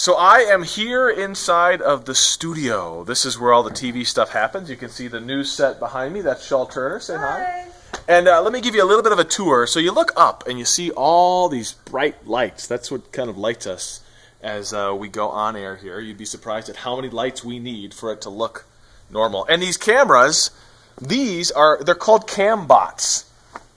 So I am here inside of the studio. This is where all the TV stuff happens. You can see the news set behind me. That's Shaw Turner. Say hi. And let me give you a little bit of a tour. So you look up and you see all these bright lights. That's what kind of lights us as we go on air here. You'd be surprised at how many lights we need for it to look normal. And these cameras, they're called cam bots.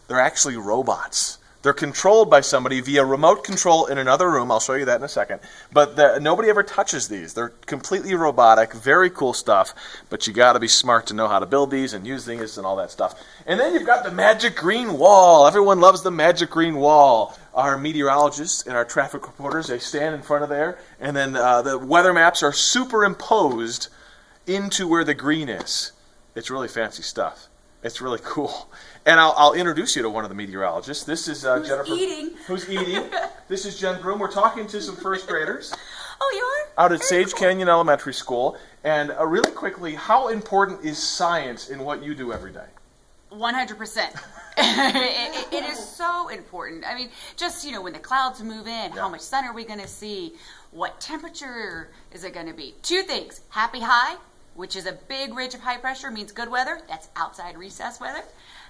They're actually robots. They're controlled by somebody via remote control in another room. I'll show you that in a second. But nobody ever touches these. They're completely robotic, very cool stuff. But you got to be smart to know how to build these and use these and all that stuff. And then you've got the magic green wall. Everyone loves the magic green wall. Our meteorologists and our traffic reporters, they stand in front of there. And then the weather maps are superimposed into where the green is. It's really fancy stuff. It's really cool. And I'll introduce you to one of the meteorologists. This is Jennifer. Who's eating. This is Jen Broom. We're talking to some first graders. Oh, you are? Out at Sage Canyon Elementary School. And really quickly, how important is science in what you do every day? 100%. It is so important. I mean, just, when the clouds move in, how much sun are we going to see? What temperature is it going to be? Two things. Happy high, which is a big ridge of high pressure, means good weather. That's outside recess weather.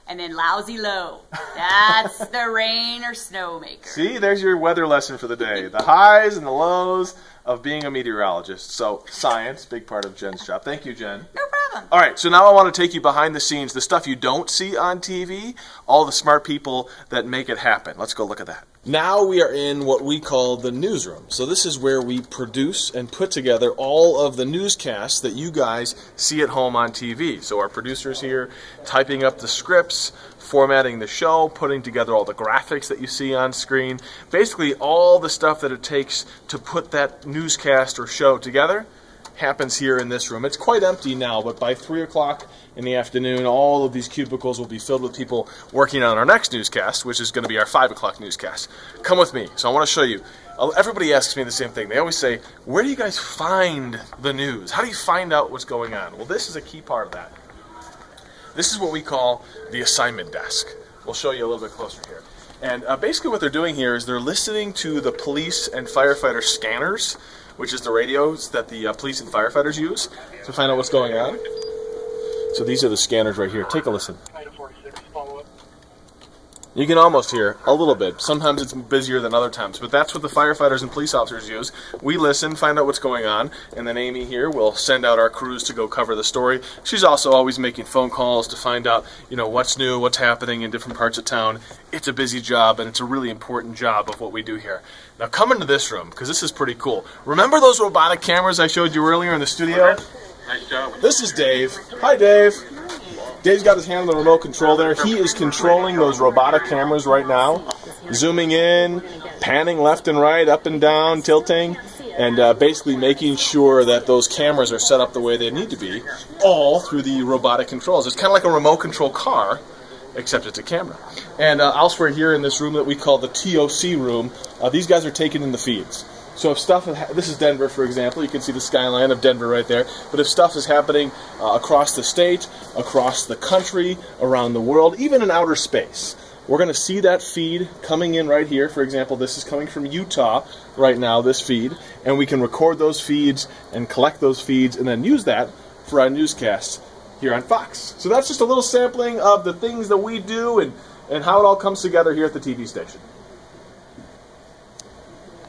And then lousy low. That's the rain or snow maker. See, there's your weather lesson for the day. The highs and the lows of being a meteorologist. So science, big part of Jen's job. Thank you, Jen. No problem. All right, so now I want to take you behind the scenes, the stuff you don't see on TV, all the smart people that make it happen. Let's go look at that. Now we are in what we call the newsroom. So this is where we produce and put together all of the newscasts that you guys see at home on TV. So our producer's here typing up the scripts, formatting the show, putting together all the graphics that you see on screen. Basically all the stuff that it takes to put that newscast or show together happens here in this room. It's quite empty now, but by 3 o'clock in the afternoon, all of these cubicles will be filled with people working on our next newscast, which is going to be our 5 o'clock newscast. Come with me. So I want to show you. Everybody asks me the same thing. They always say, where do you guys find the news? How do you find out what's going on? Well, this is a key part of that. This is what we call the assignment desk. We'll show you a little bit closer here. And basically what they're doing here is they're listening to the police and firefighter scanners, which is the radios that the police and firefighters use to find out what's going on. So these are the scanners right here. Take a listen. You can almost hear a little bit. Sometimes it's busier than other times, but that's what the firefighters and police officers use. We listen, find out what's going on, and then Amy here will send out our crews to go cover the story. She's also always making phone calls to find out, what's new, what's happening in different parts of town. It's a busy job, and it's a really important job of what we do here. Now come into this room, because this is pretty cool. Remember those robotic cameras I showed you earlier in the studio? Nice job. This is Dave. Hi, Dave. Dave's got his hand on the remote control there. He is controlling those robotic cameras right now, zooming in, panning left and right, up and down, tilting, and basically making sure that those cameras are set up the way they need to be, all through the robotic controls. It's kind of like a remote control car, except it's a camera. And elsewhere here in this room that we call the TOC room, these guys are taking in the feeds. So if stuff, this is Denver, for example. You can see the skyline of Denver right there. But if stuff is happening across the state, across the country, around the world, even in outer space, we're going to see that feed coming in right here. For example, this is coming from Utah right now, this feed. And we can record those feeds and collect those feeds and then use that for our newscasts here on Fox. So that's just a little sampling of the things that we do and how it all comes together here at the TV station.